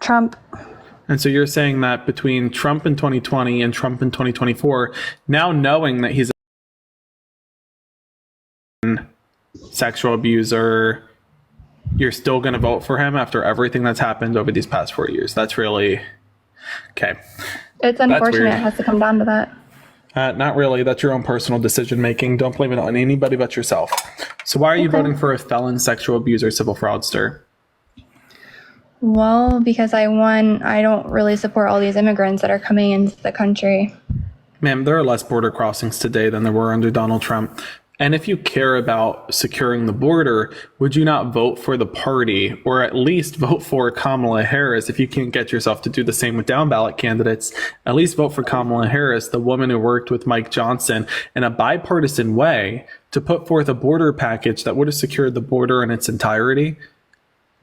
Trump. And so you're saying that between Trump in 2020 and Trump in 2024, now knowing that he's a sexual abuser, you're still going to vote for him after everything that's happened over these past 4 years? That's really... Okay. It's unfortunate it has to come down to that. Not really. That's your own personal decision making. Don't blame it on anybody but yourself. So why are you voting for a felon, sexual abuser, civil fraudster? Well, because I don't really support all these immigrants that are coming into the country. Ma'am, there are less border crossings today than there were under Donald Trump. And if you care about securing the border, would you not vote for the party, or at least vote for Kamala Harris? If you can't get yourself to do the same with down ballot candidates, at least vote for Kamala Harris, the woman who worked with Mike Johnson in a bipartisan way to put forth a border package that would have secured the border in its entirety.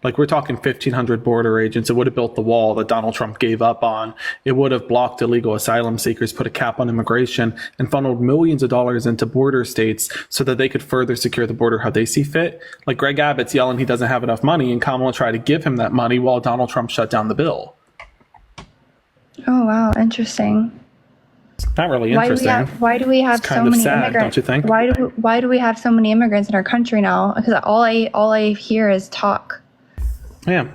Like, we're talking 1,500 border agents. It would have built the wall that Donald Trump gave up on. It would have blocked illegal asylum seekers, put a cap on immigration, and funneled millions of dollars into border states so that they could further secure the border how they see fit. Like, Greg Abbott's yelling he doesn't have enough money, and Kamala tried to give him that money while Donald Trump shut down the bill. Oh, wow. Interesting. It's not really interesting. Why do we have so many sad, immigrants? don't you think? Why do we have so many immigrants in our country now? Because all I hear is talk. Yeah.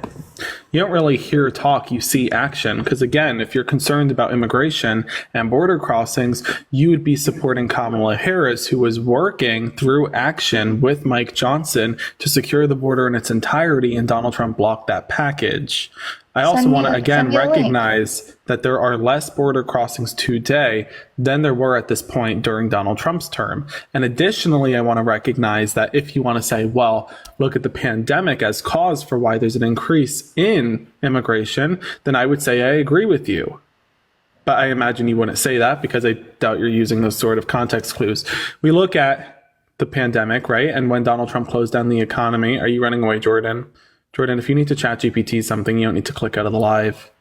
You don't really hear talk, you see action. Because again, if you're concerned about immigration and border crossings, you would be supporting Kamala Harris, who was working through action with Mike Johnson to secure the border in its entirety, and Donald Trump blocked that package. I also want to again recognize that there are less border crossings today than there were at this point during Donald Trump's term. And additionally, I want to recognize that if you want to say, well, look at the pandemic as cause for why there's an increase in immigration, then I would say I agree with you. But I imagine you wouldn't say that because I doubt you're using those sort of context clues. We look at the pandemic, right? And when Donald Trump closed down the economy, are you running away, Jordan? Jordan, if you need to chat GPT something, you don't need to click out of the live.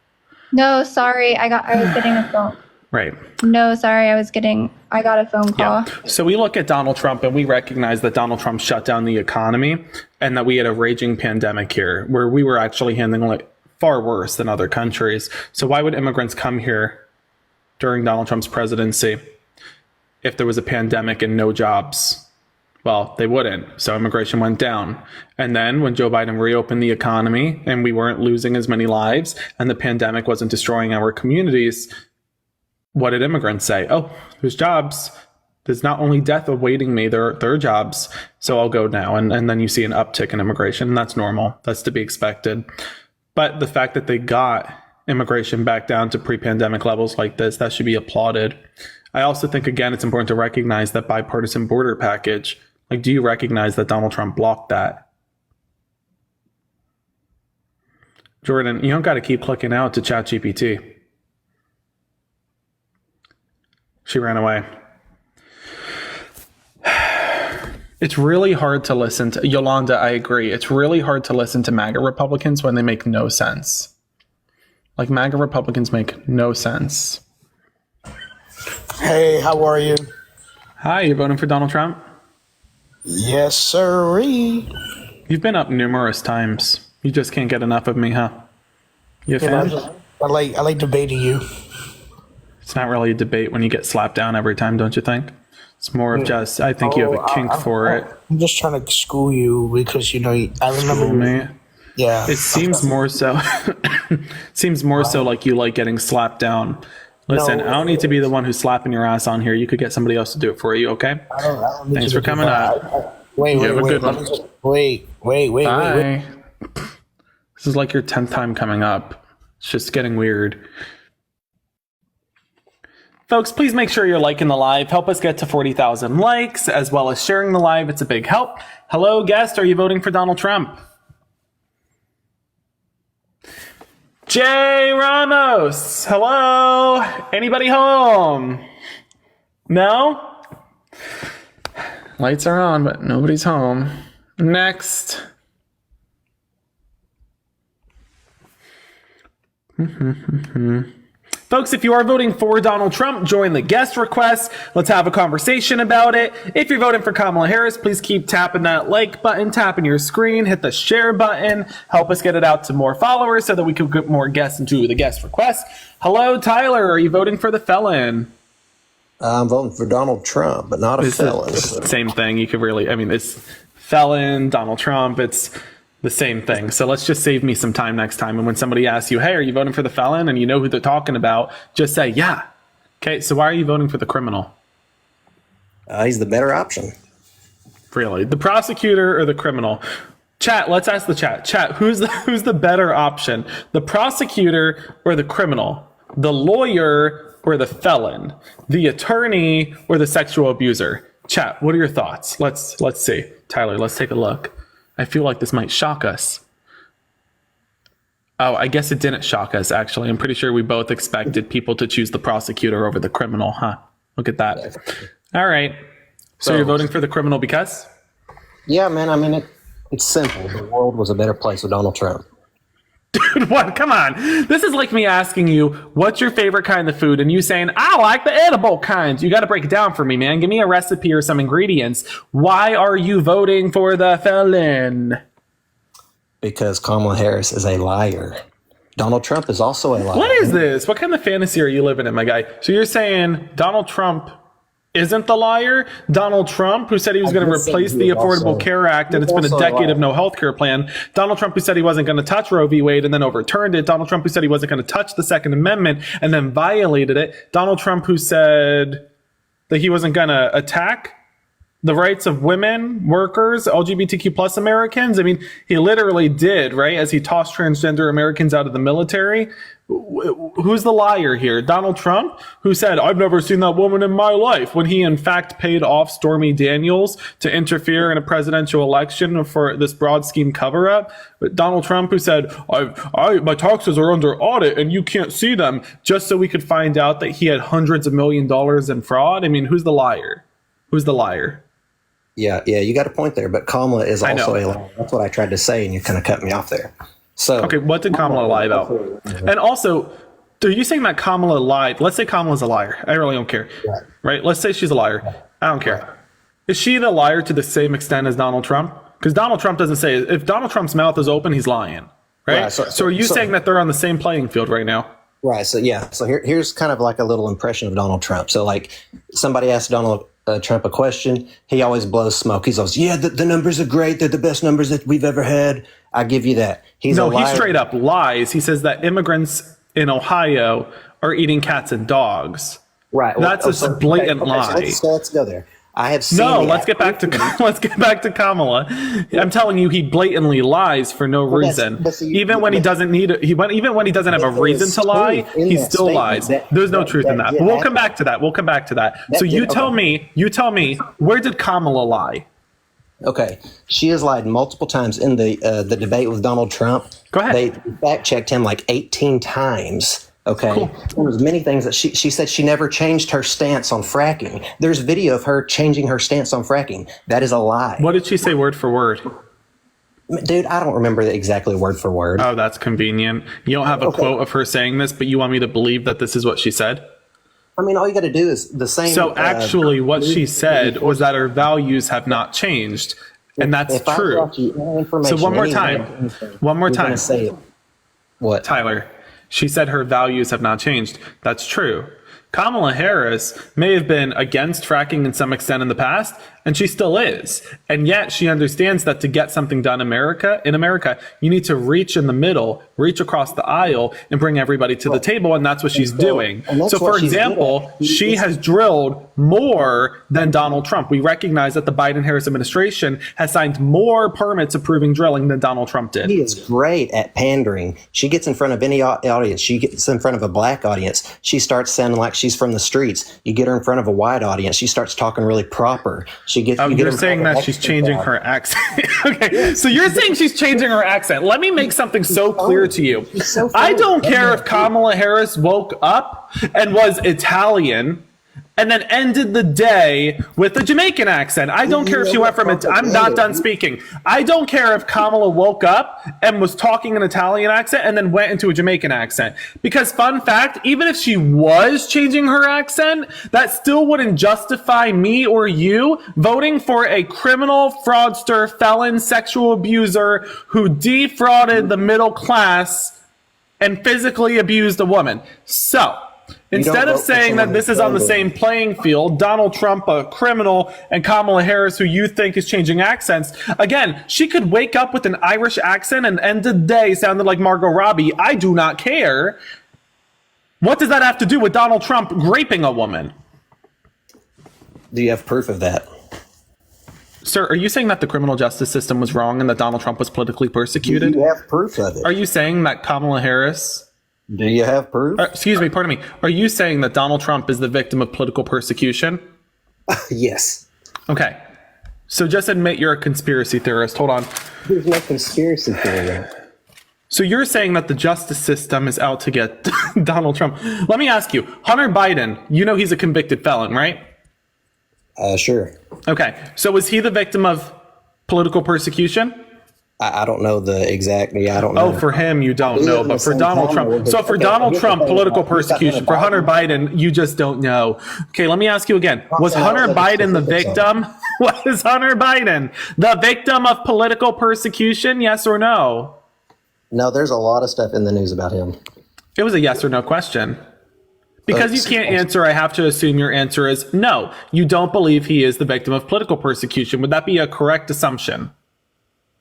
No, sorry. I was getting a phone. Right. No, sorry. I got a phone call. Yeah. So we look at Donald Trump and we recognize that Donald Trump shut down the economy and that we had a raging pandemic here where we were actually handling it far worse than other countries. So why would immigrants come here during Donald Trump's presidency if there was a pandemic and no jobs? Well, they wouldn't. So immigration went down. And then when Joe Biden reopened the economy and we weren't losing as many lives and the pandemic wasn't destroying our communities, what did immigrants say? Oh, there's jobs. There's not only death awaiting me, there are jobs. So I'll go now. And then you see an uptick in immigration. And that's normal. That's to be expected. But the fact that they got immigration back down to pre-pandemic levels like this, that should be applauded. I also think, again, it's important to recognize that bipartisan border package. Like, do you recognize that Donald Trump blocked that? Jordan, you don't got to keep clicking out to chat GPT. She ran away. It's really hard to listen to Yolanda. I agree. It's really hard to listen to MAGA Republicans when they make no sense. Like, MAGA Republicans make no sense. Hey, how are you? Hi, you're voting for Donald Trump? Yes, sirree. You've been up numerous times. You just can't get enough of me, huh? You a fan? I like debating you. It's not really a debate when you get slapped down every time, don't you think? It's more of just, I think you have a kink for it. I'm just trying to school you because, I remember me. Yeah. It seems more so like you like getting slapped down. Listen, I don't need to be the one who's slapping your ass on here. You could get somebody else to do it for you, okay? I don't need Thanks for coming up. Wait. Bye. This is like your 10th time coming up. It's just getting weird. Folks, please make sure you're liking the live. Help us get to 40,000 likes, as well as sharing the live. It's a big help. Hello, guest. Are you voting for Donald Trump? Jay Ramos, hello? Anybody home? No? Lights are on, but nobody's home. Next. Folks, if you are voting for Donald Trump, join the guest request. Let's have a conversation about it. If you're voting for Kamala Harris, please keep tapping that like button, tapping your screen, hit the share button, help us get it out to more followers so that we can get more guests into the guest request. Hello, Tyler. Are you voting for the felon? I'm voting for Donald Trump, but not a felon. Same thing. You could really, it's felon, Donald Trump. It's the same thing. So let's just save me some time next time. And when somebody asks you, hey, are you voting for the felon? And you know who they're talking about, just say, yeah. Okay, so why are you voting for the criminal? He's the better option. Really? The prosecutor or the criminal? Chat, let's ask the chat. Chat, who's the better option? The prosecutor or the criminal? The lawyer or the felon? The attorney or the sexual abuser? Chat, what are your thoughts? Let's see. Tyler, let's take a look. I feel like this might shock us. Oh, I guess it didn't shock us, actually. I'm pretty sure we both expected people to choose the prosecutor over the criminal, huh? Look at that. All right. So you're voting for the criminal because? Yeah, man. It's simple. The world was a better place with Donald Trump. Dude, what? Come on. This is like me asking you, what's your favorite kind of food? And you saying, I like the edible kinds. You got to break it down for me, man. Give me a recipe or some ingredients. Why are you voting for the felon? Because Kamala Harris is a liar. Donald Trump is also a liar. What is this? What kind of fantasy are you living in, my guy? So you're saying Donald Trump isn't the liar? Donald Trump, who said he was going to replace the Affordable Care Act, and it's been a decade of no health care plan. Donald Trump, who said he wasn't going to touch Roe v. Wade and then overturned it. Donald Trump, who said he wasn't going to touch the Second Amendment and then violated it. Donald Trump, who said that he wasn't going to attack the rights of women, workers, LGBTQ plus Americans. He literally did, right? As he tossed transgender Americans out of the military. Who's the liar here? Donald Trump, who said, I've never seen that woman in my life, when he in fact paid off Stormy Daniels to interfere in a presidential election for this broad scheme cover up. But Donald Trump, who said, my taxes are under audit and you can't see them, just so we could find out that he had hundreds of $millions in fraud. Who's the liar? Who's the liar? Yeah, you got a point there, but Kamala is also a liar. That's what I tried to say, and you kind of cut me off there. So, okay, what did Kamala lie about? And also, are you saying that Kamala lied? Let's say Kamala's a liar. I really don't care. Right? Let's say she's a liar. I don't care. Is she the liar to the same extent as Donald Trump? Because Donald Trump doesn't say, if Donald Trump's mouth is open, he's lying. Right? So are you saying that they're on the same playing field right now? Right. So, yeah. So here's kind of like a little impression of Donald Trump. So, like, somebody asked Donald Trump a question, he always blows smoke. He's always, the numbers are great. They're the best numbers that we've ever had. I give you that. He straight up lies. He says that immigrants in Ohio are eating cats and dogs. Right. That's a blatant lie. So let's go there. I have seen. No, let's get back to Kamala. I'm telling you, he blatantly lies for no reason. Even when he doesn't have a reason to lie, he still lies. There's no truth in that. But we'll come back to that. So you tell me, where did Kamala lie? Okay, she has lied multiple times in the debate with Donald Trump. Go ahead. They fact checked him like 18 times. Okay, cool. There was many things that she said she never changed her stance on fracking. There's video of her changing her stance on fracking. That is a lie. What did she say word for word? Dude, I don't remember exactly word for word. Oh, that's convenient. You don't have a quote of her saying this, but you want me to believe that this is what she said? All you got to do is the same. So actually what she said was that her values have not changed. And that's true. So one more time. Say what? Tyler, she said her values have not changed. That's true. Kamala Harris may have been against fracking in some extent in the past, and she still is. And yet she understands that to get something done in America, you need to reach in the middle, reach across the aisle, and bring everybody to the table, and that's what she's doing. So for example, she has drilled more than Donald Trump. We recognize that the Biden-Harris administration has signed more permits approving drilling than Donald Trump did. She is great at pandering. She gets in front of any audience. She gets in front of a black audience. She starts sounding like she's from the streets. You get her in front of a white audience. She starts talking really proper. You're saying that she's changing her accent. Okay, so you're saying she's changing her accent. Let me make something so clear to you. I don't care if Kamala Harris woke up and was Italian and then ended the day with a Jamaican accent. I don't care if she went from it. I'm not done speaking. I don't care if Kamala woke up and was talking an Italian accent and then went into a Jamaican accent. Because fun fact, even if she was changing her accent, that still wouldn't justify me or you voting for a criminal, fraudster, felon, sexual abuser who defrauded the middle class and physically abused a woman. So, instead of saying that this is on the same playing field, Donald Trump, a criminal, and Kamala Harris, who you think is changing accents, again, she could wake up with an Irish accent and end the day sounding like Margot Robbie. I do not care. What does that have to do with Donald Trump raping a woman? Do you have proof of that? Sir, are you saying that the criminal justice system was wrong and that Donald Trump was politically persecuted? Do you have proof of it? Are you saying that Kamala Harris... Do you have proof? Excuse me, pardon me. Are you saying that Donald Trump is the victim of political persecution? Yes. Okay. So just admit you're a conspiracy theorist. Hold on. There's no conspiracy theory. So you're saying that the justice system is out to get Donald Trump. Let me ask you, Hunter Biden, you know he's a convicted felon, right? Sure. Okay. So was he the victim of political persecution? I don't know the exact. Yeah, I don't know. Oh, for him, you don't know. But for Donald Trump. So for Donald Trump, political persecution. For Hunter Biden, you just don't know. Okay, let me ask you again. Was Hunter Biden the victim? Was Hunter Biden the victim of political persecution? Yes or no? No, there's a lot of stuff in the news about him. It was a yes or no question. Because you can't answer, I have to assume your answer is no. You don't believe he is the victim of political persecution. Would that be a correct assumption?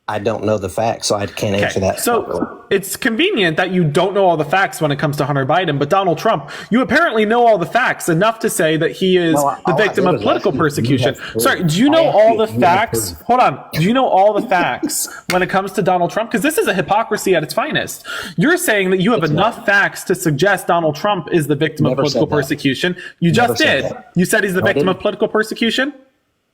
I don't know the facts, so I can't answer that. So it's convenient that you don't know all the facts when it comes to Hunter Biden, but Donald Trump, you apparently know all the facts enough to say that he is the victim of political persecution. Sorry, do you know all the facts? Hold on. Do you know all the facts when it comes to Donald Trump? Because this is a hypocrisy at its finest. You're saying that you have enough facts to suggest Donald Trump is the victim of political persecution. You just did. You said he's the victim of political persecution?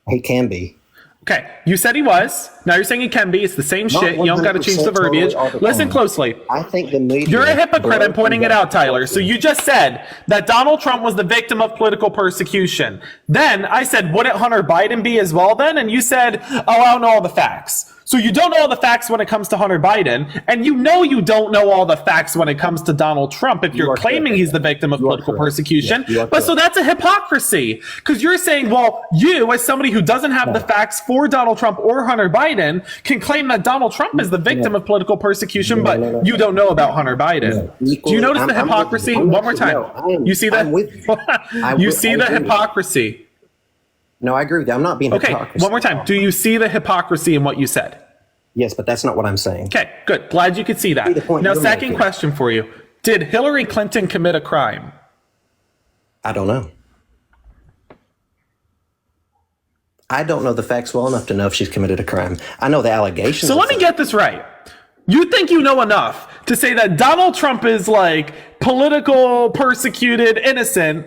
He can be. Okay, you said he was. Now you're saying he can be. It's the same shit. You don't got to change the verbiage. Listen closely. I think the media... You're a hypocrite. I'm pointing it out, Tyler. So you just said that Donald Trump was the victim of political persecution. Then I said, wouldn't Hunter Biden be as well then? And you said, oh, I don't know all the facts. So you don't know all the facts when it comes to Hunter Biden, and you know you don't know all the facts when it comes to Donald Trump if you're claiming he's the victim of political persecution. But so that's a hypocrisy, because you're saying, well, you, as somebody who doesn't have the facts for Donald Trump or Hunter Biden, can claim that Donald Trump is the victim of political persecution, but you don't know about Hunter Biden. Do you notice the hypocrisy? One more time. You see that? You see the hypocrisy? No, I agree with you. I'm not being hypocrisy. One more time. Do you see the hypocrisy in what you said? Yes, but that's not what I'm saying. Okay, good. Glad you could see that. Now, second question for you. Did Hillary Clinton commit a crime? I don't know. I don't know the facts well enough to know if she's committed a crime. I know the allegations. So let me get this right. You think you know enough to say that Donald Trump is like political, persecuted, innocent,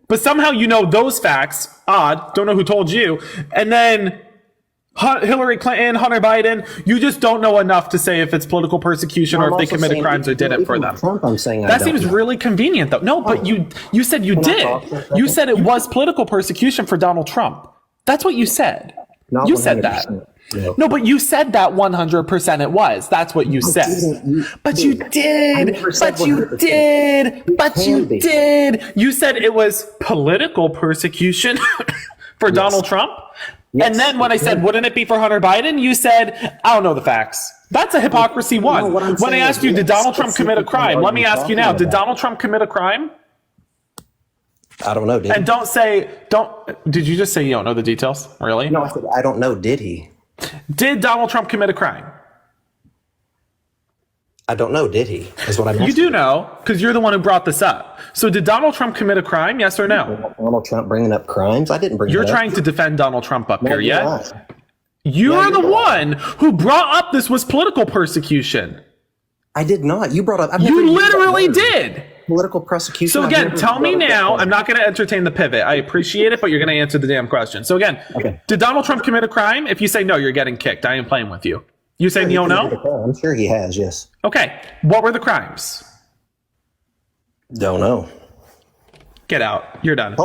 but somehow you know those facts. Odd. Don't know who told you. And then Hillary Clinton, Hunter Biden, you just don't know enough to say if it's political persecution or if they committed crimes or didn't for them. Trump, I'm saying that seems really convenient, though. No, but you said you did. You said it was political persecution for Donald Trump. That's what you said. You said that. No, but you said that 100% it was. That's what you said. But you did. But you did. But you did. You said it was political persecution for Donald Trump. Yes. And then when I said, wouldn't it be for Hunter Biden? You said, I don't know the facts. That's a hypocrisy one. When I asked you, did Donald Trump commit a crime? Let me ask you now, did Donald Trump commit a crime? I don't know, did he? And did you just say you don't know the details? Really? No, I said, I don't know, did he? Did Donald Trump commit a crime? I don't know, did he? Is what I'm asking. You do know, because you're the one who brought this up. So did Donald Trump commit a crime, yes or no? Donald Trump bringing up crimes? I didn't bring it up. You're trying to defend Donald Trump up here, yeah? You're the one who brought up this was political persecution. I did not. You brought up... You literally did. Political persecution. So again, tell me now. I'm not going to entertain the pivot. I appreciate it, but you're going to answer the damn question. So again, did Donald Trump commit a crime? If you say no, you're getting kicked. I am playing with you. You saying you don't know? I'm sure he has, yes. Okay. What were the crimes? Don't know. Get out. You're done.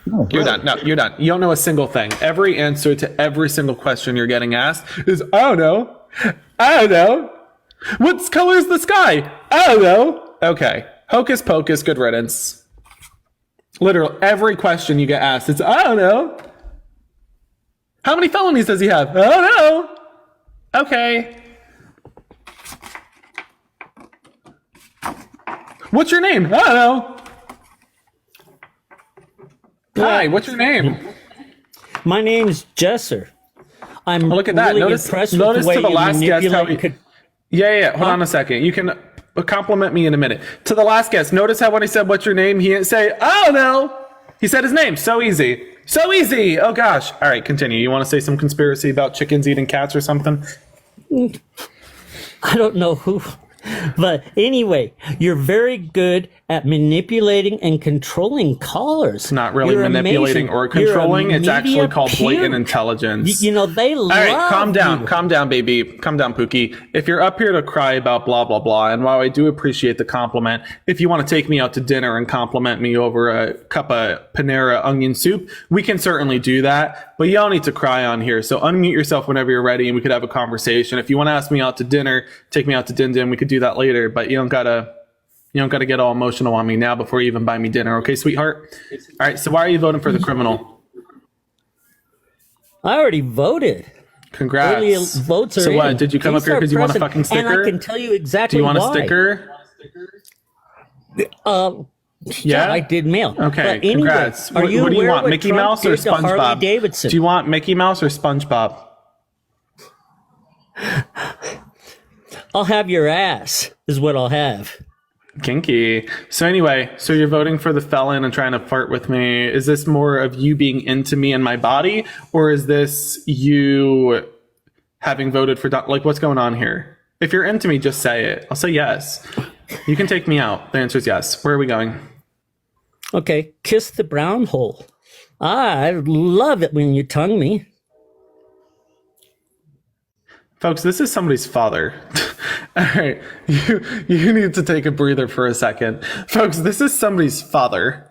You're done. No, you're done. You don't know a single thing. Every answer to every single question you're getting asked is, I don't know. I don't know. What color is the sky? I don't know. Okay. Hocus pocus, good riddance. Literally, every question you get asked, it's, I don't know. How many felonies does he have? I don't know. Okay. What's your name? I don't know. Hi, what's your name? My name's Jesser. I'm Look at that. really Notice impressed with to the way the you last guest how manipulate. Yeah. Hold on a second. You can compliment me in a minute. To the last guest, notice how when he said, what's your name? He didn't say, oh no. He said his name. So easy. So easy. Oh gosh. All right, continue. You want to say some conspiracy about chickens eating cats or something? I don't know who, but anyway, you're very good at manipulating and controlling callers. It's not really You're manipulating amazing. or You're a controlling. It's actually media called peer. blatant intelligence. You know, they love All right, calm down. you. Calm down, baby. Calm down, Pookie. If you're up here to cry about blah, blah, blah, and while I do appreciate the compliment, if you want to take me out to dinner and compliment me over a cup of Panera onion soup, we can certainly do that. But you don't need to cry on here. So unmute yourself whenever you're ready and we could have a conversation. If you want to ask me out to dinner, take me out to Din Din. We could do that later, but you don't gotta get all emotional on me now before you even buy me dinner. Okay, sweetheart? All right, so why are you voting for the criminal? I already voted. Congrats. Early votes are So what, in. did you come Please up here start because you want a pressing, fucking sticker? And I can tell you exactly Do you want why. a sticker? Yeah, I did mail. Okay, But anyway, congrats. Are What you do you aware want, what Mickey Trump Mouse or did to Harley SpongeBob? Davidson? Do you want Mickey Mouse or SpongeBob? I'll have your ass, is what I'll have. Kinky. So anyway, so you're voting for the felon and trying to flirt with me. Is this more of you being into me and my body, or is this you having voted for like what's going on here? If you're into me, just say it. I'll say yes. You can take me out. The answer is yes. Where are we going? Okay, kiss the brown hole. I love it when you tongue me. Folks, this is somebody's father. All right, you need to take a breather for a second. Folks, this is somebody's father.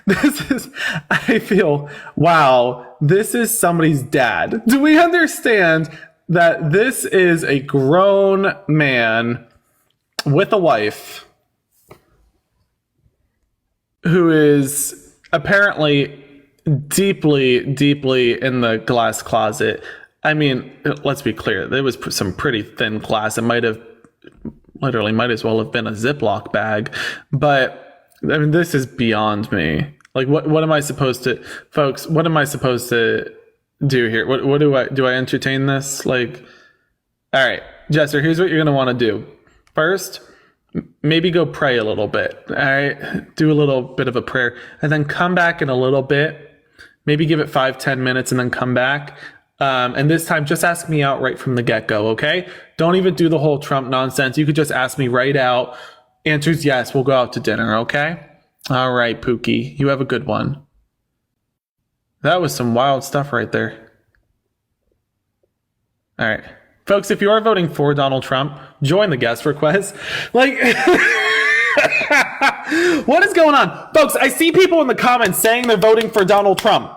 I feel, wow, this is somebody's dad. Do we understand that this is a grown man with a wife who is apparently deeply, deeply in the glass closet? I mean, let's be clear. There was some pretty thin glass. It might as well have been a Ziploc bag. But I mean, this is beyond me. Like, what am I supposed to, folks? What am I supposed to do here? What do I entertain this? Like, all right, Jesser, here's what you're gonna want to do. First, maybe go pray a little bit. All right, do a little bit of a prayer, and then come back in a little bit. Maybe give it 5-10 minutes, and then come back. And this time, just ask me out right from the get-go, okay? Don't even do the whole Trump nonsense. You could just ask me right out. Answer's yes, we'll go out to dinner, okay? All right, Pookie, you have a good one. That was some wild stuff right there. All right. Folks, if you are voting for Donald Trump, join the guest request. Like, what is going on? Folks, I see people in the comments saying they're voting for Donald Trump.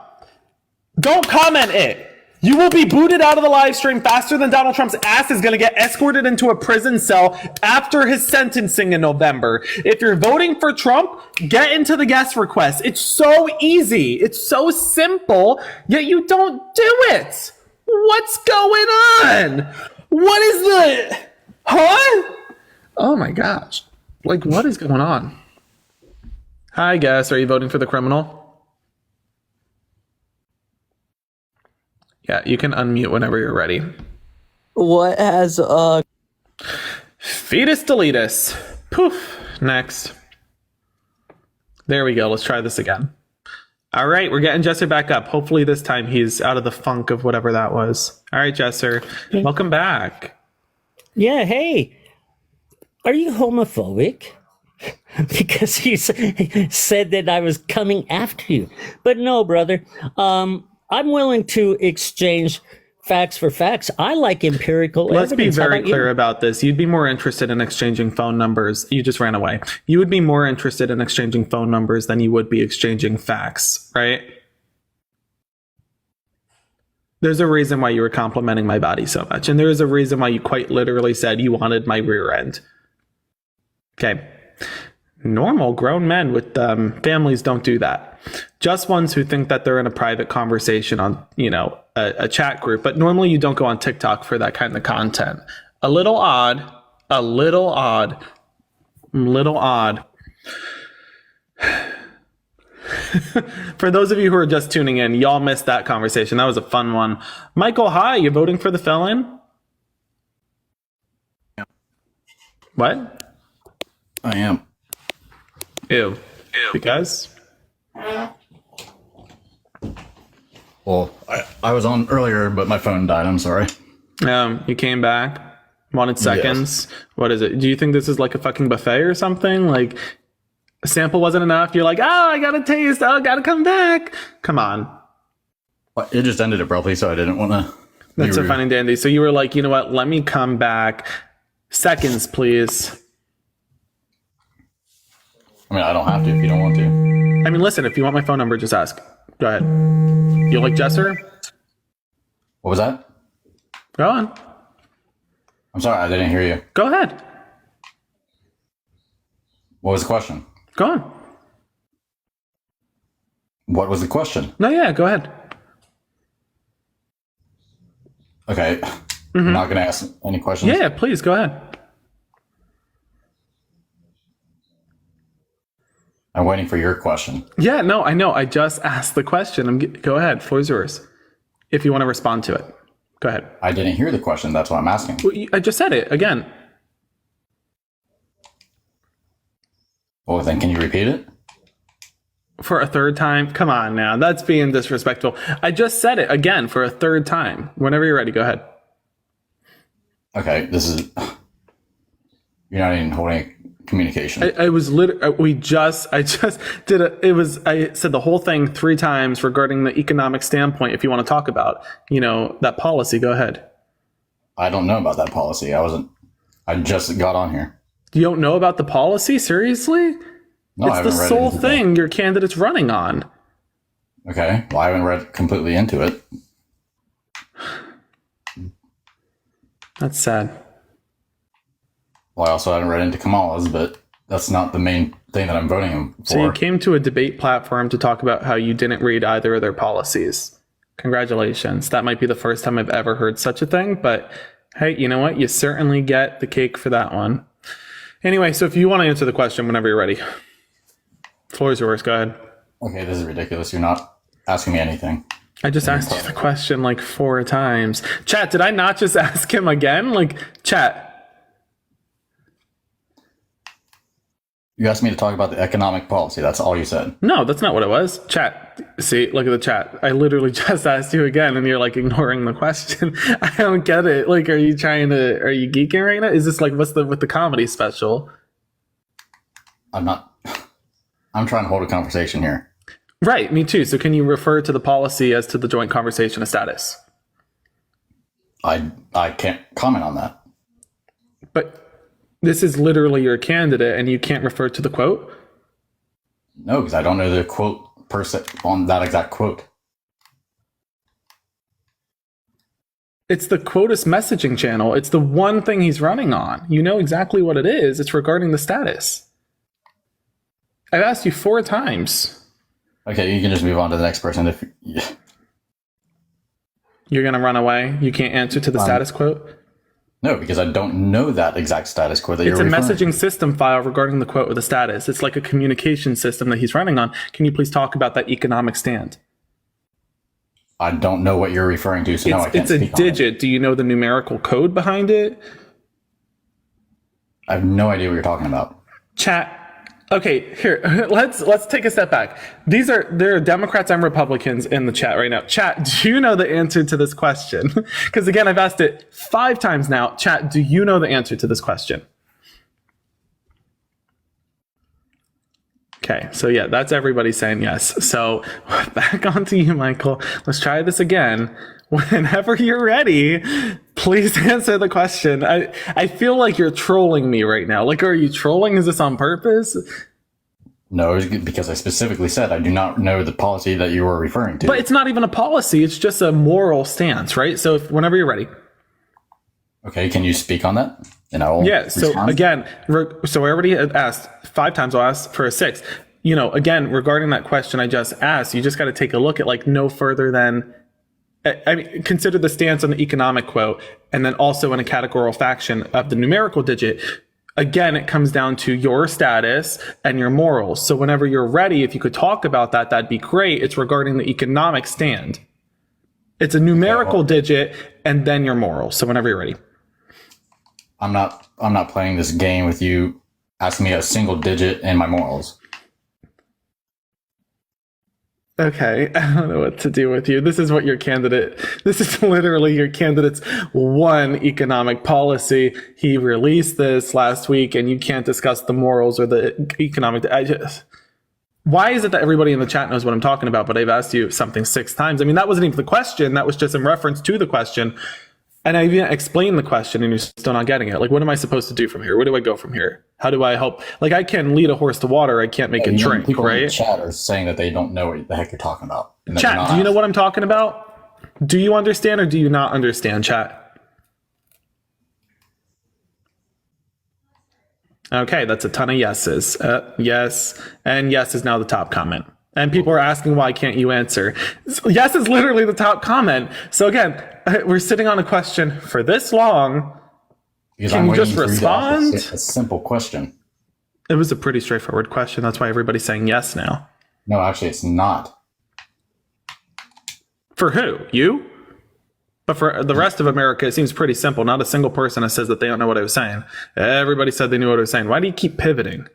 Don't comment it. You will be booted out of the live stream faster than Donald Trump's ass is going to get escorted into a prison cell after his sentencing in November. If you're voting for Trump, get into the guest request. It's so easy. It's so simple, yet you don't do it. What's going on? What is the... Huh? Oh my gosh. Like, what is going on? Hi, guest. Are you voting for the criminal? Yeah, you can unmute whenever you're ready. What has Fetus deletus. Poof. Next. There we go. Let's try this again. All right, we're getting Jesser back up. Hopefully this time he's out of the funk of whatever that was. All right, Jesser. Welcome back. Yeah, hey. Are you homophobic? Because you said that I was coming after you. But no, brother. I'm willing to exchange facts for facts. I like empirical Let's be evidence. How very about you? clear about this. You'd be more interested in exchanging phone numbers. You just ran away. You would be more interested in exchanging phone numbers than you would be exchanging facts, right? There's a reason why you were complimenting my body so much. And there is a reason why you quite literally said you wanted my rear end. Okay. Normal grown men with families don't do that. Just ones who think that they're in a private conversation on, a chat group. But normally you don't go on TikTok for that kind of content. A little odd. For those of you who are just tuning in, y'all missed that conversation. That was a fun one. Michael, hi. You voting for the fill-in? What? I am. Ew. Because? Well, I was on earlier, but my phone died. I'm sorry. You came back, wanted seconds. Yes. What is it? Do you think this is like a fucking buffet or something? Like, a sample wasn't enough? You're like, oh, I got to taste. Oh, I got to come back. Come on. Well, it just ended abruptly, so I didn't want to. That's so fine and dandy. So you were like, you know what? Let me come back. Seconds, please. I mean, I don't have to if you don't want to. I mean, listen, if you want my phone number, just ask. Go ahead. You like Jesser? What was that? Go on. I'm sorry, I didn't hear you. Go ahead. What was the question? Go on. What was the question? No, yeah, go ahead. Okay. I'm not going to ask any questions. Yeah, please, go ahead. I'm waiting for your question. Yeah, no, I know. I just asked the question. Go ahead. Floor's yours. If you want to respond to it. Go ahead. I didn't hear the question. That's why I'm asking. Well, I just said it again. Well, then can you repeat it? For a third time? Come on now. That's being disrespectful. I just said it again for a third time. Whenever you're ready, go ahead. Okay, this is... You're not even holding communication. I was literally... I just did I said the whole thing 3 times regarding the economic standpoint. If you want to talk about, that policy, go ahead. I don't know about that policy. I just got on here. You don't know about the policy? Seriously? No, it's I the haven't read sole into thing that. your candidate's running on. Okay, well, I haven't read completely into it. That's sad. Well, I also haven't read into Kamala's, but that's not the main thing that I'm voting for. So you came to a debate platform to talk about how you didn't read either of their policies. Congratulations. That might be the first time I've ever heard such a thing, but hey, you know what? You certainly get the cake for that one. Anyway, so if you want to answer the question whenever you're ready. Floor is yours. Go ahead. Okay, this is ridiculous. You're not asking me anything. I just asked you the question like 4 times. Chat, did I not just ask him again? Like, chat. You asked me to talk about the economic policy. That's all you said. No, that's not what it was. Chat. See, look at the chat. I literally just asked you again and you're like ignoring the question. I don't get it. Like, are you geeking right now? Is this like, with the comedy special? I'm trying to hold a conversation here. Right, me too. So can you refer to the policy as to the joint conversation of status? I can't comment on that. But this is literally your candidate and you can't refer to the quote? No, because I don't know the quote per se on that exact quote. It's the quotas messaging channel. It's the one thing he's running on. You know exactly what it is. It's regarding the status. I've asked you 4 times. Okay, you can just move on to the next person. If You're going to run away? You can't answer to the status quote? No, because I don't know that exact status quote that It's you're a referring messaging to. system file regarding the quote with the status. It's like a communication system that he's running on. Can you please talk about that economic stand? I don't know what you're referring to, so no, I can't It's a speak on it. digit. Do you know the numerical code behind it? I have no idea what you're talking about. Chat. Okay, here, let's take a step back. There are Democrats and Republicans in the chat right now. Chat, do you know the answer to this question? Because again, I've asked it 5 times now. Chat, do you know the answer to this question? Okay, so yeah, that's everybody saying yes. So back onto you, Michael. Let's try this again. Whenever you're ready, please answer the question. I feel like you're trolling me right now. Like, are you trolling? Is this on purpose? No, it's because I specifically said I do not know the policy that you were referring to. But it's not even a policy. It's just a moral stance, right? So whenever you're ready. Okay, can you speak on that? And I will So respond. again, so I already asked 5 times. I'll ask for a 6th. Again, regarding that question I just asked, you just got to take a look at like no further than, I mean, consider the stance on the economic quote, and then also in a categorical faction of the numerical digit. Again, it comes down to your status and your morals. So whenever you're ready, if you could talk about that, that'd be great. It's regarding the economic stand. It's a numerical digit and then your morals. So whenever you're ready. I'm not playing this game with you asking me a single digit and my morals. Okay, I don't know what to do with you. This is literally your candidate's one economic policy. He released this last week and you can't discuss the morals or the economic. Why is it that everybody in the chat knows what I'm talking about, but I've asked you something 6 times? I mean, that wasn't even the question. That was just in reference to the question. And I even explained the question and you're still not getting it. Like, what am I supposed to do from here? Where do I go from here? How do I help? Like, I can lead a horse to water. I can't make it drink, people in the right? chat are saying that they don't know what the heck you're talking about. Chat, do you know what I'm talking about? Do you understand or do you not understand, chat? Okay, that's a ton of yeses. Yes. And yes is now the top comment. And people are asking, why can't you answer? Yes is literally the top comment. So again, we're sitting on a question for this long. Because Can I'm you just waiting for you to ask respond? a simple question. It was a pretty straightforward question. That's why everybody's saying yes now. No, actually, it's not. For who? You? But for the rest of America, it seems pretty simple. Not a single person has says that they don't know what I was saying. Everybody said they knew what I was saying. Why do you keep pivoting?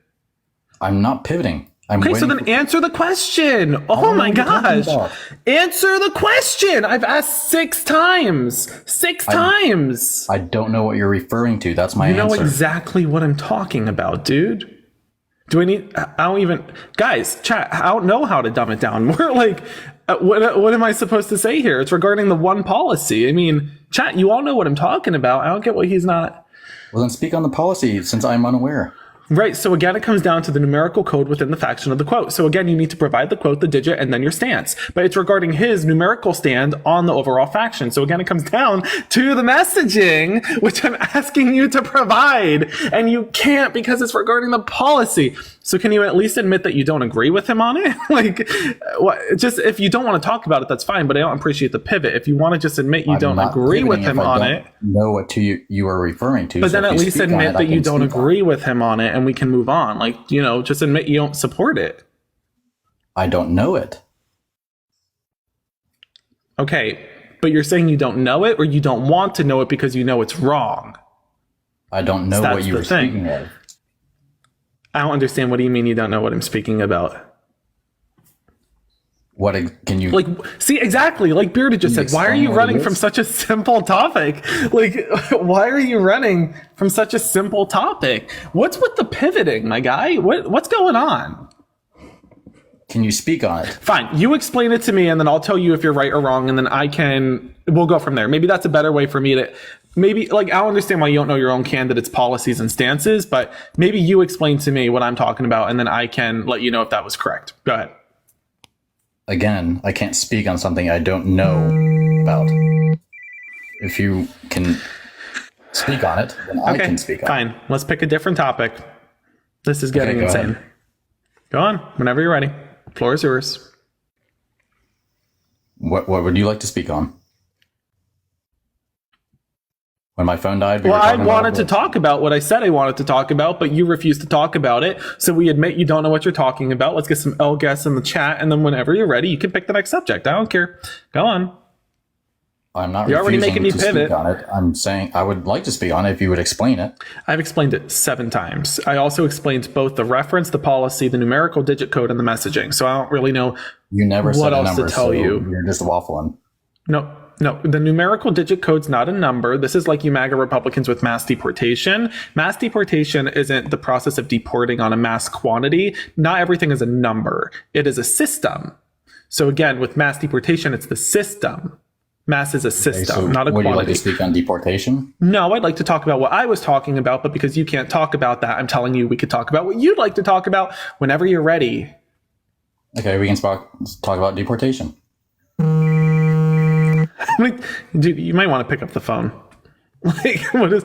I'm not pivoting. I'm Okay, so waiting then answer the question. Oh my gosh. Answer the question. I've asked 6 times. 6 times. I don't know what you're referring to. That's my You know answer. exactly what I'm talking about, dude. Do I need, I don't even, guys, chat, I don't know how to dumb it down. We're like, what am I supposed to say here? It's regarding the one policy. I mean, chat, you all know what I'm talking about. I don't get what he's not. Well, then speak on the policy since I'm unaware. Right. So again, it comes down to the numerical code within the faction of the quote. So again, you need to provide the quote, the digit, and then your stance. But it's regarding his numerical stand on the overall faction. So again, it comes down to the messaging, which I'm asking you to provide. And you can't because it's regarding the policy. So can you at least admit that you don't agree with him on it? Like, just if you don't want to talk about it, that's fine. But I don't appreciate the pivot. If you want to just admit you don't agree with him on it. Know what you are referring to. But then at least admit that you don't agree with him on it and we can move on. Like, just admit you don't support it. I don't know it. Okay, but you're saying you don't know it or you don't want to know it because you know it's wrong. I don't know what you were speaking of. I don't understand. What do you mean you don't know what I'm speaking about? What can you... Like, see, exactly. Like Bearded just said, why are you running from such a simple topic? Like, why are you running from such a simple topic? What's with the pivoting, my guy? What's going on? Can you speak on it? Fine. You explain it to me and then I'll tell you if you're right or wrong. And then we'll go from there. Maybe that's a better way for me to, like, I'll understand why you don't know your own candidate's policies and stances, but maybe you explain to me what I'm talking about and then I can let you know if that was correct. Go ahead. Again, I can't speak on something I don't know about. If you can speak on it, then I can speak on it. Fine. Let's pick a different topic. This is getting insane. Go on. Whenever you're ready. Floor is yours. What would you like to speak on? When my phone died? Well, I wanted to talk about what I said I wanted to talk about, but you refused to talk about it. So we admit you don't know what you're talking about. Let's get some L guests in the chat. And then whenever you're ready, you can pick the next subject. I don't care. Go on. I'm not You're already making me pivot. Speak on it. I'm saying I would like to speak on it if you would explain it. I've explained it 7 times. I also explained both the reference, the policy, the numerical digit code, and the messaging. So I don't really know you never what said else a number, to tell so you. You're just waffling. No, the numerical digit code's not a number. This is like you MAGA Republicans with mass deportation. Mass deportation isn't the process of deporting on a mass quantity. Not everything is a number. It is a system. So again, with mass deportation, it's the system. Mass is a system, So not a would you like quantity. to speak on deportation? No, I'd like to talk about what I was talking about, but because you can't talk about that, I'm telling you we could talk about what you'd like to talk about whenever you're ready. Okay, we can talk about deportation. Dude, you might want to pick up the phone. Like, what is...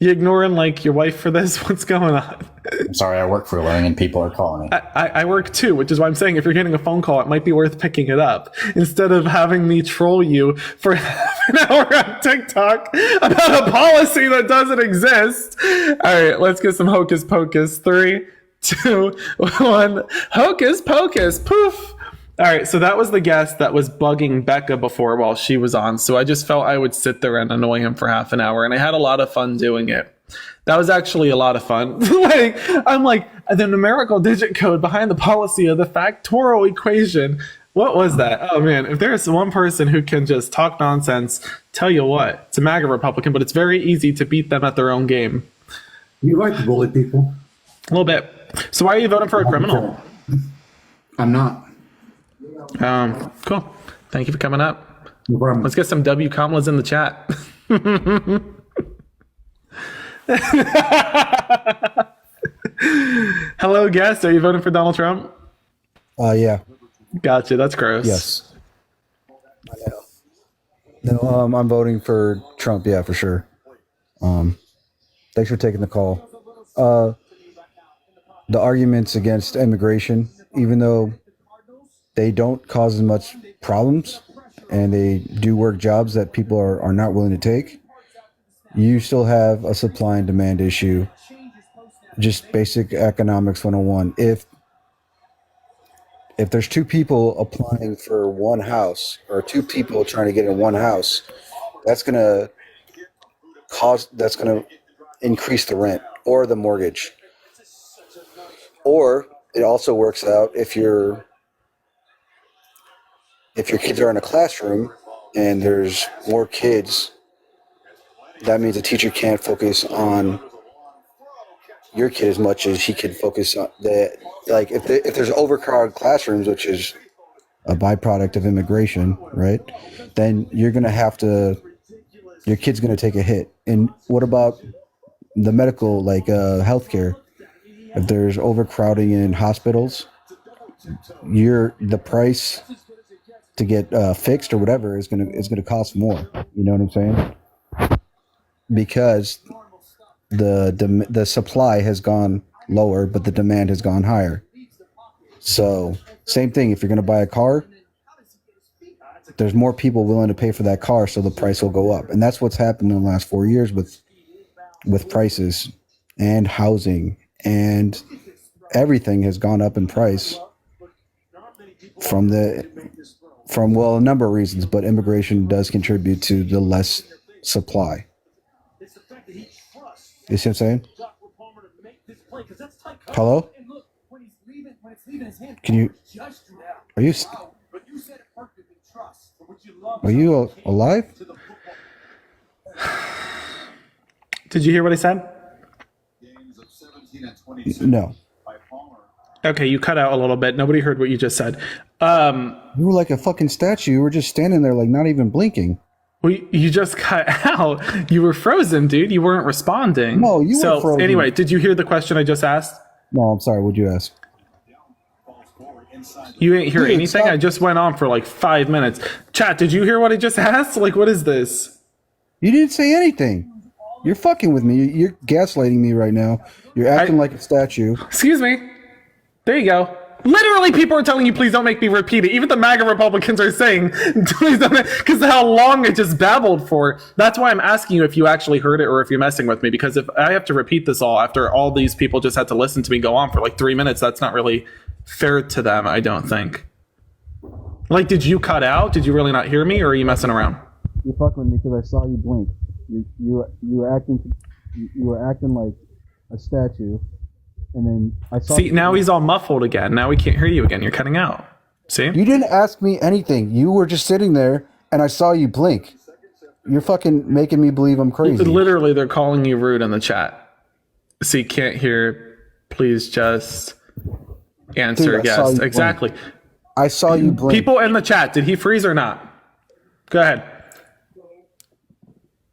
You ignoring, like, your wife for this? What's going on? I'm sorry, I work for a living and people are calling me. I work too, which is why I'm saying if you're getting a phone call, it might be worth picking it up instead of having me troll you for half an hour on TikTok about a policy that doesn't exist. All right, let's get some hocus pocus. 3, 2, 1. Hocus pocus. Poof. All right, so that was the guest that was bugging Becca before while she was on. So I just felt I would sit there and annoy him for half an hour, and I had a lot of fun doing it. That was actually a lot of fun. I'm like, the numerical digit code behind the policy of the factorial equation. What was that? Oh man, if there's one person who can just talk nonsense, tell you what, it's a MAGA Republican, but it's very easy to beat them at their own game. You like to bully people. A little bit. So why are you voting for a criminal? I'm not. Cool. Thank you for coming up. No problem. Let's get some W Kamlas in the chat. Hello, guest. Are you voting for Donald Trump? Yeah. Gotcha. That's gross. Yes. No, I'm voting for Trump. Yeah, for sure. Thanks for taking the call. The arguments against immigration, even though they don't cause as much problems and they do work jobs that people are not willing to take, you still have a supply and demand issue. Just basic economics 101. If there's two people applying for one house or two people trying to get in one house, that's going to increase the rent or the mortgage. Or it also works out if your kids are in a classroom and there's more kids, that means the teacher can't focus on your kid as much as he can focus on the, like if there's overcrowded classrooms, which is a byproduct of immigration, right? Then you're going to have to, your kid's going to take a hit. And what about the medical, like healthcare? If there's overcrowding in hospitals, the price to get fixed or whatever is gonna cost more. You know what I'm saying? Because the supply has gone lower, but the demand has gone higher. So same thing. If you're gonna buy a car, there's more people willing to pay for that car, so the price will go up. And that's what's happened in the last 4 years with prices and housing, and everything has gone up in price from a number of reasons, but immigration does contribute to the less supply. You see what I'm saying? Hello? Are you alive? Did you hear what I said? No. Okay, you cut out a little bit. Nobody heard what you just said. You were like a fucking statue. You were just standing there like not even blinking. Well, you just cut out. You were frozen, dude. You weren't responding. No, you were frozen. Anyway, did you hear the question I just asked? No, I'm sorry. What'd you ask? You didn't hear Dude, anything? stop. I just went on for like 5 minutes. Chat, did you hear what I just asked? Like, what is this? You didn't say anything. You're fucking with me. You're gaslighting me right now. You're acting like a statue. Excuse me. There you go. Literally, people are telling you, please don't make me repeat it. Even the MAGA Republicans are saying, please don't, because how long I just babbled for. That's why I'm asking you if you actually heard it or if you're messing with me, because if I have to repeat this all after all these people just had to listen to me go on for like 3 minutes, that's not really fair to them, I don't think. Like, did you cut out? Did you really not hear me, or are you messing around? You're fucking with me because I saw you blink. You were acting like a statue. And then I saw. See, now he's all muffled again. Now we can't hear you again. You're cutting out. See? You didn't ask me anything. You were just sitting there, and I saw you blink. You're fucking making me believe I'm crazy. Literally, they're calling you rude in the chat. So you can't hear. Please just answer Dude, I saw yes. you Exactly. blink. I saw you blink. People in the chat, did he freeze or not? Go ahead.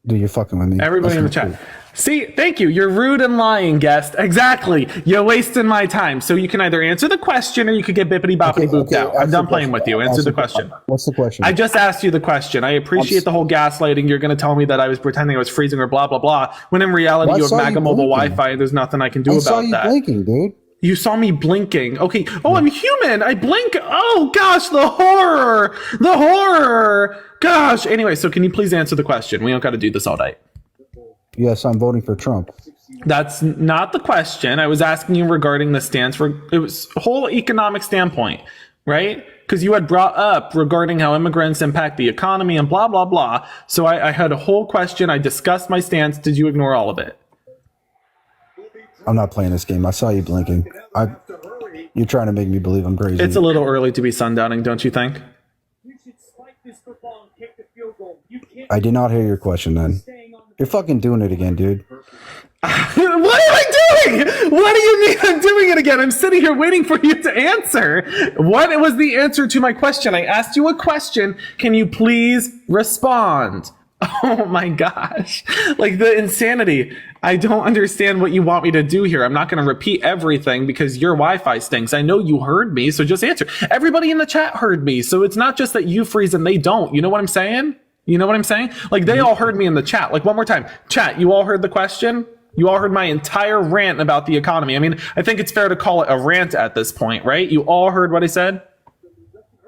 Dude, you're fucking with me. Everybody in the chat. See, thank you. You're rude and lying, guest. Exactly. You're wasting my time. So you can either answer the question or you could get bippity boppity booped out. I'm done playing with you. Answer the question. What's the question? I just asked you the question. I appreciate the whole gaslighting. You're going to tell me that I was pretending I was freezing or blah, blah, blah. When in reality, you have MAGA mobile Wi-Fi and there's nothing I can do about that. I saw you blinking, dude. You saw me blinking. Okay. Oh, I'm human. I blink. Oh, gosh, the horror. The horror. Gosh. Anyway, so can you please answer the question? We don't got to do this all night. Yes, I'm voting for Trump. That's not the question. I was asking you regarding the stance for it was a whole economic standpoint, right? Because you had brought up regarding how immigrants impact the economy and blah, blah, blah. So I had a whole question. I discussed my stance. Did you ignore all of it? I'm not playing this game. I saw you blinking. You're trying to make me believe I'm crazy. It's a little early to be sundowning, don't you think? I did not hear your question then. You're fucking doing it again, dude. What am I doing? What do you mean I'm doing it again? I'm sitting here waiting for you to answer. What was the answer to my question? I asked you a question. Can you please respond? Oh my gosh. Like the insanity. I don't understand what you want me to do here. I'm not going to repeat everything because your Wi-Fi stinks. I know you heard me, so just answer. Everybody in the chat heard me, so it's not just that you freeze and they don't. You know what I'm saying? You know what I'm saying? Like they all heard me in the chat. Like one more time. Chat, you all heard the question? You all heard my entire rant about the economy. I mean, I think it's fair to call it a rant at this point, right? You all heard what I said?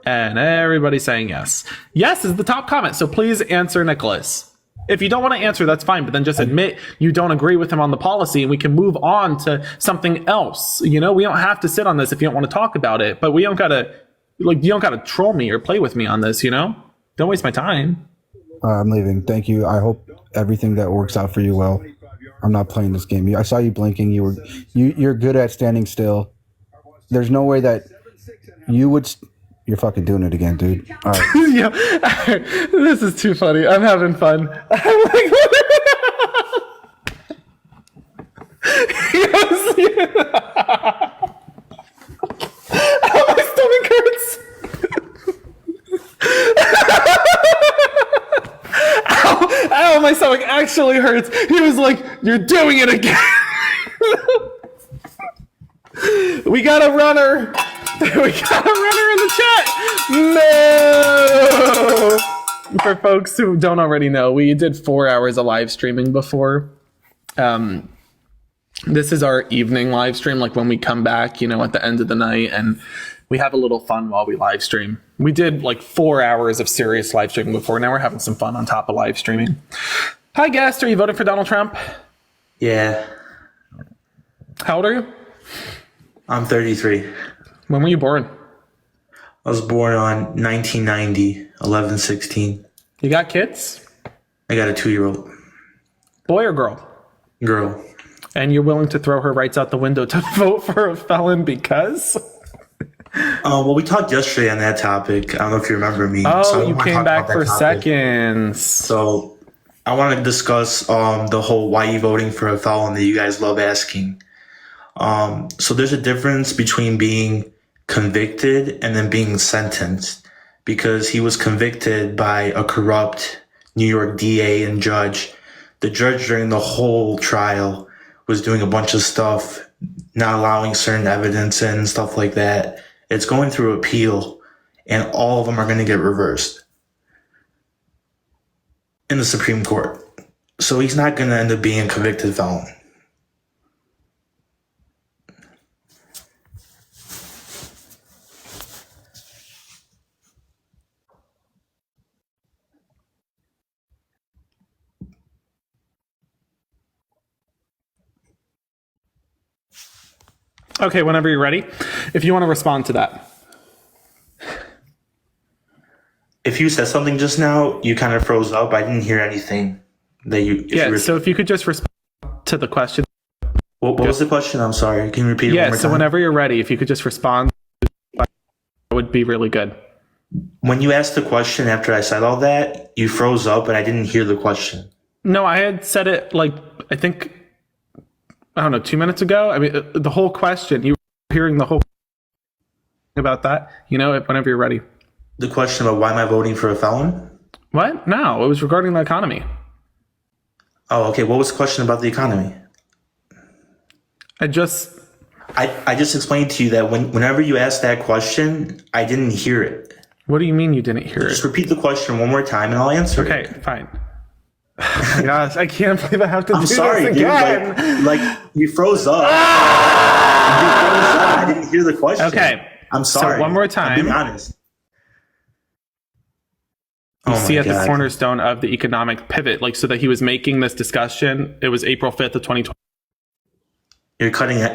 And everybody's saying yes. Yes is the top comment, so please answer Nicholas. If you don't want to answer, that's fine, but then just admit you don't agree with him on the policy and we can move on to something else. You know, we don't have to sit on this if you don't want to talk about it, but we don't gotta, like, you don't gotta troll me or play with me on this, you know? Don't waste my time. I'm leaving. Thank you. I hope everything that works out for you well. I'm not playing this game. I saw you blinking. You're good at standing still. There's no way that you would. You're fucking doing it again, dude. All right. Yeah, this is too funny. I'm having fun. I'm like, yes, yeah. Oh, my stomach hurts. Ow, my stomach actually hurts. He was like, you're doing it again. We got a runner. We got a runner in the chat. No. For folks who don't already know, we did 4 hours of live streaming before. This is our evening live stream, like when we come back, you know, at the end of the night, and we have a little fun while we live stream. We did like 4 hours of serious live streaming before. Now we're having some fun on top of live streaming. Hi, guest. Are you voting for Donald Trump? Yeah. How old are you? I'm 33. When were you born? I was born on 1990, 11/16. You got kids? I got a 2-year-old. Boy or girl? Girl. And you're willing to throw her rights out the window to vote for a felon because? Well, we talked yesterday on that topic. I don't know if you remember me. Oh, so you came back for seconds. So I want to discuss the whole why you voting for a felon that you guys love asking. So there's a difference between being convicted and then being sentenced, because he was convicted by a corrupt New York DA and judge. The judge during the whole trial was doing a bunch of stuff, not allowing certain evidence and stuff like that. It's going through appeal, and all of them are going to get reversed in the Supreme Court. So he's not going to end up being a convicted felon. Okay, whenever you're ready, if you want to respond to that. If you said something just now, you kind of froze up. I didn't hear anything that you. So if you could just respond to the question. What was the question? I'm sorry. Can you repeat it one more time? So whenever you're ready, if you could just respond, that would be really good. When you asked the question after I said all that, you froze up and I didn't hear the question. No, I had said it like, I think, I don't know, 2 minutes ago. I mean, the whole question, you were hearing the whole about that, you know, whenever you're ready. The question about why am I voting for a felon? What? No, it was regarding the economy. Oh, okay. What was the question about the economy? I just explained to you that whenever you asked that question, I didn't hear it. What do you mean you didn't hear it? Just repeat the question one more time and I'll answer it. Okay, fine. Oh my gosh, I can't believe I have to do sorry, this dude. again. Like you froze up. You froze up. I didn't hear the question. Okay. I'm sorry. So one more time. I'm being honest. You see at the cornerstone of the economic pivot, like so that he was making this discussion. It was April 5th of 2020. You're cutting in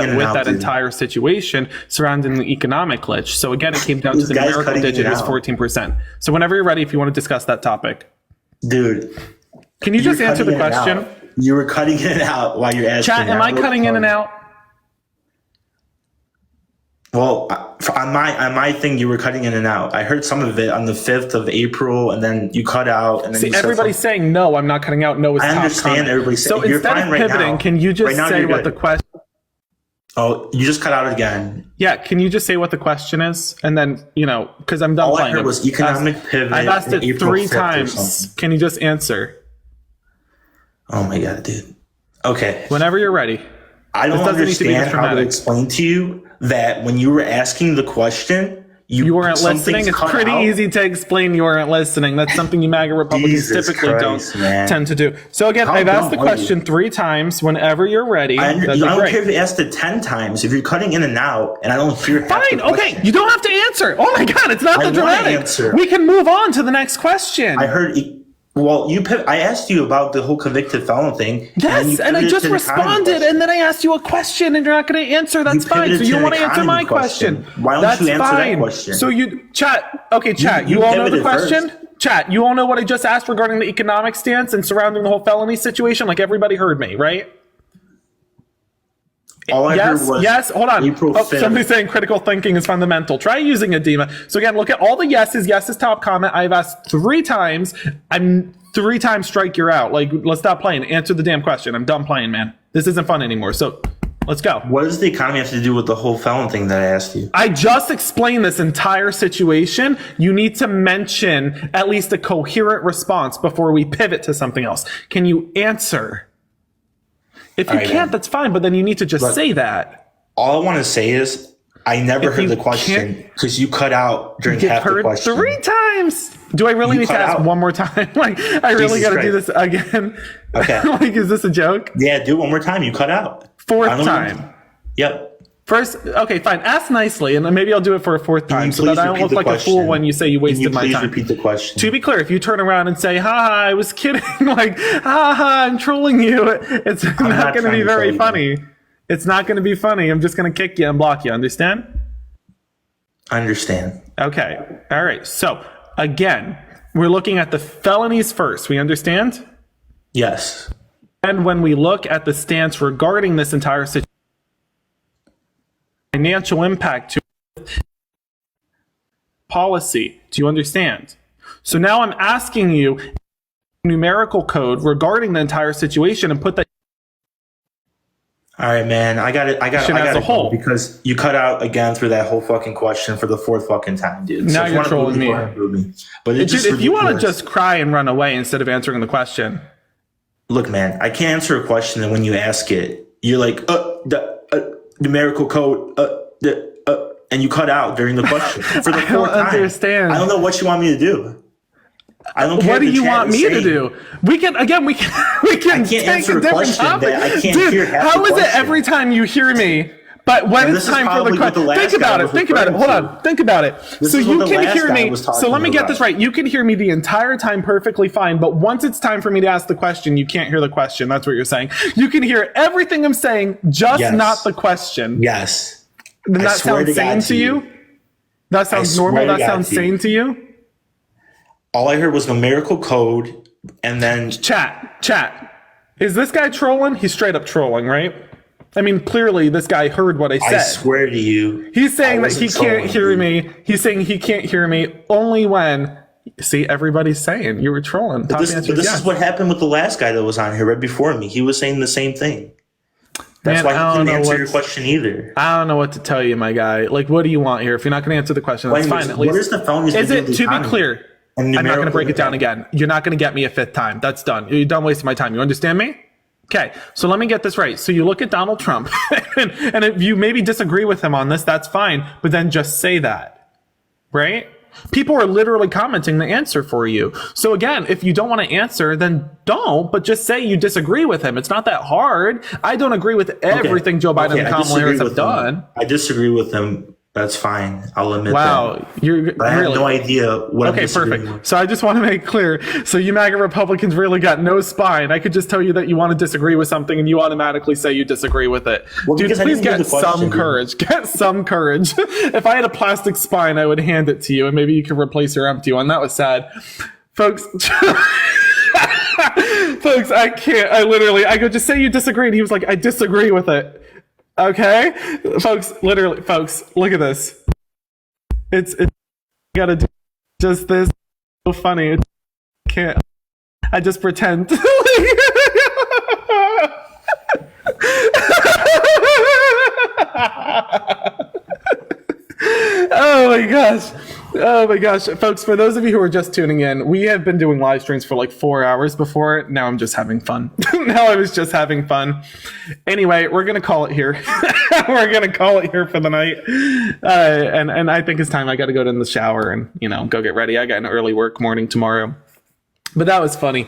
and with out, that dude. entire situation surrounding the economic glitch. So again, it came down to the guy's numerical cutting digit it is out. 14%. So whenever you're ready, if you want to discuss that topic, Dude, can you just you're answer the cutting in and question? out. You were cutting in and out while you're asking. Chat, am I cutting in and out? Well, on my thing, you were cutting in and out. I heard some of it on the 5th of April, and then you cut out. And then See, you said everybody's something. saying no. I'm not cutting out. No is I top understand comment. everybody's saying So you're instead fine of right pivoting, now. can you just Right now, say you're what the good. question? Oh, you just cut out again. Yeah, can you just say what the question is, and then because I'm done All I playing. heard was economic pivot. I've asked in it April 3 5th or times. something. Can you just answer Oh my god, dude. Okay. whenever you're ready? I don't This doesn't need to be understand how to dramatic. explain to you that when you were asking the question, You weren't something's listening. It's cut pretty out. easy to explain you weren't listening. That's something you MAGA Republicans Jesus typically Christ, don't man. tend to do. So again, How I've asked the dumb are question 3 times. Whenever you're ready, I that'd be don't great. care if you asked it 10 times. If you're cutting in and out and I don't hear half Fine. the Okay. question, You don't have to answer. Oh my God, it's not I that wanna dramatic. answer. We can move on to the next question. I heard. I asked you about the whole convicted felon thing. Yes, and I pivoted just to the economy responded, question. and then I asked you a question, and you're not going to answer. That's fine. pivoted So you to want the to answer my economy question. question? Why don't That's you answer that fine. question? So you chat. Okay, chat. you You all know the pivoted question. first. Chat. You all know what I just asked regarding the economic stance and surrounding the whole felony situation. Like everybody heard me, right? All I Yes, heard was yes. Hold on. April 5th. Somebody's saying critical thinking is fundamental. Try using edema. So again, look at all the yeses. Yes is top comment. I've asked 3 times. I'm 3 times strike. You're out. Like, let's stop playing. Answer the damn question. I'm done playing, man. This isn't fun anymore. So let's go. What does the economy have to do with the whole felon thing that I asked you? I just explained this entire situation. You need to mention at least a coherent response before we pivot to something else. Can you answer? If you All right, can't, then. that's fine, but then you need to just say that. All I want to say is I never If heard you the question because you cut out during You've half the heard question. 3 times. Do I really You need to cut ask out. one more time? Like, I really Jesus got to do Christ. this again? Okay. Like, is this a joke? Yeah, do it one more time. You cut out. 4th I don't time. know. Yep. First, okay, fine. Ask nicely, and then maybe I'll do it for a 4th time, so that please I don't repeat look the like a fool question? when you say you Can wasted you my please time. repeat the question? To be clear, if you turn around and say, "Ha, I was kidding," like, "Ha, I'm trolling you," it's not not going to trying be to very troll you. funny. It's not going to be funny. I'm just going to kick you and block you. Understand? I understand. Okay. All right. So again, we're looking at the felonies first. We understand? Yes. And when we look at the stance regarding this entire situation, financial impact to policy. Do you understand? So now I'm asking you numerical code regarding the entire situation and put that All right, man. I got it. I got As a it whole. because you cut out again through that whole fucking question for the 4th fucking time, dude. Now if you you're wanna trolling move me. go ahead and move me. But it's Dude, just if you want to ridiculous. just cry and run away instead of answering the question. Look, man, I can't answer a question, and when you ask it, you're like, the numerical code, and you cut out during the question for the 4th don't time. understand. I don't know what you want me to do. I don't care. What do if the you chat want is me to saying- do? We can I can't take answer a a different question topic. that I can't Dude, hear half how the is it question. every time you hear me? But when And it's this is time for the probably what the question, last think guy about it. was Think about it. Hold referring on. Think about it. This So is what you the can last hear guy me. was So talking let me get about. this right. You can hear me the entire time perfectly fine. But once it's time for me to ask the question, you can't hear the question. That's what you're saying. You can hear everything I'm saying, just Yes. not the question. Yes. Then I that swear sounds to God sane to to you. you? That sounds swear normal? to That God sounds to you. sane to you? All I heard was numerical code, and then Chat. Is this guy trolling? He's straight up trolling, right? I mean, clearly this guy heard what I said. I swear to you, He's saying I that he wasn't can't trolling hear you. me. He's saying he can't hear me only when. See, everybody's saying you were trolling. Top This answer is yes. what happened with the last guy that was on here right before me. He was saying the same thing. That's Man, why I he don't didn't know answer your what's- question either. I don't know what to tell you, my guy. Like, what do you want here? If you're not going to answer the question, that's Well, fine. At what least. is the felonies Is to do it with the to be economy? clear? I'm not going to break it down again. You're not going to get me a fifth time. That's done. You're done wasting my time. You understand me? Okay, so let me get this right. So you look at Donald Trump, and if you maybe disagree with him on this, that's fine, but then just say that, right? People are literally commenting the answer for you. So again, if you don't want to answer, then don't, but just say you disagree with him. It's not that hard. I don't agree with everything Joe Biden and Kamala Harris have done. I disagree with him. That's fine. I'll admit that. Wow, you're but I have no idea what I'm disagreeing perfect. with. So I just want to make clear. So you MAGA Republicans really got no spine. I could just tell you that you want to disagree with something and you automatically say you disagree with it. Well, dude, because I please didn't hear get the question, some dude. courage. Get some courage. If I had a plastic spine, I would hand it to you and maybe you could replace your empty one. That was sad. Folks, folks, I can't. I could just say you disagree. And he was like, I disagree with it. Okay? Folks, look at this. It's gotta do just this. So funny. I can't. I just pretend. Oh my gosh. Folks, for those of you who are just tuning in, we have been doing live streams for like 4 hours before. Now I'm just having fun. Now I was just having fun. Anyway, we're going to call it here. We're going to call it here for the night. And I think it's time I got to go in the shower and, go get ready. I got an early work morning tomorrow. But that was funny.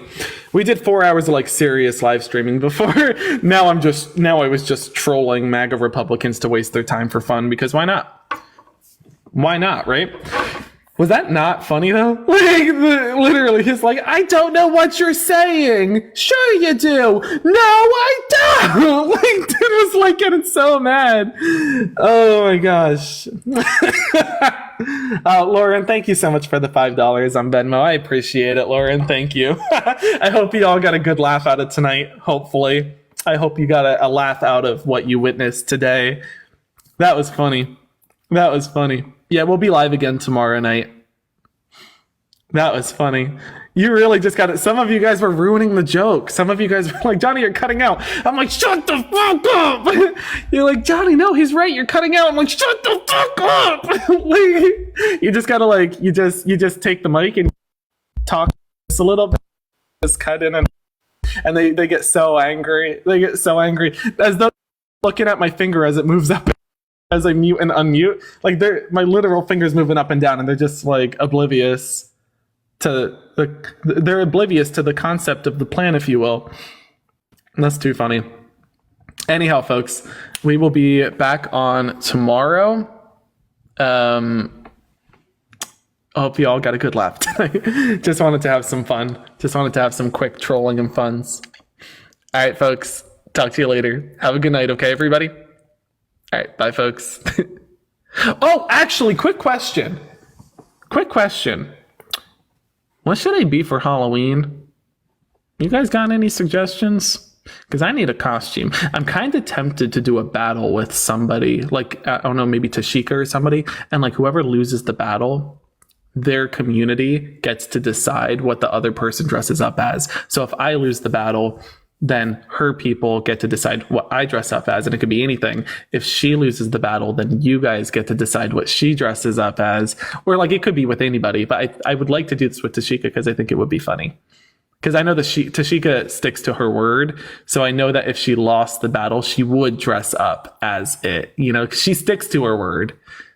We did 4 hours of like serious live streaming before. Now I was just trolling MAGA Republicans to waste their time for fun because why not? Why not, right? Was that not funny though? Literally, he's like, I don't know what you're saying. Sure you do. No, I don't. Dude was like getting so mad. Oh my gosh. Lauren, thank you so much for the $5 on Venmo. I appreciate it, Lauren. Thank you. I hope you all got a good laugh out of tonight. Hopefully. I hope you got a laugh out of what you witnessed today. That was funny. Yeah, we'll be live again tomorrow night. That was funny. You really just got it. Some of you guys were ruining the joke. Some of you guys were like, Johnny, you're cutting out. I'm like, shut the fuck up. You're like, Johnny, no, he's right. You're cutting out. I'm like, shut the fuck up. You just gotta you just take the mic and talk just a little bit. Just cut in and they get so angry. They get so angry. As though looking at my finger as it moves up. As I mute and unmute, like my literal fingers moving up and down, and they're just like oblivious to the concept of the plan, if you will. And that's too funny. Anyhow, folks, we will be back on tomorrow. I hope you all got a good laugh tonight. Just wanted to have some fun. Just wanted to have some quick trolling and funs. All right, folks. Talk to you later. Have a good night, okay, everybody? All right, bye, folks. Oh, actually, quick question. What should I be for Halloween? You guys got any suggestions? Because I need a costume. I'm kind of tempted to do a battle with somebody, like, I don't know, maybe Tashika or somebody, and like whoever loses the battle, their community gets to decide what the other person dresses up as. So if I lose the battle, then her people get to decide what I dress up as, and it could be anything. If she loses the battle, then you guys get to decide what she dresses up as, or like it could be with anybody. But I would like to do this with Tashika because I think it would be funny. Because I know that Tashika sticks to her word, so I know that if she lost the battle, she would dress up as it. 'Cause she sticks to her word.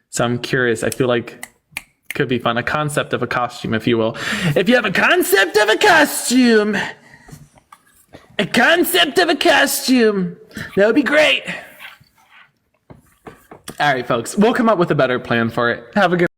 So I'm curious. I feel like it could be fun. A concept of a costume, if you will. If you have a concept of a costume. A concept of a costume. That would be great. All right, folks. We'll come up with a better plan for it. Have a good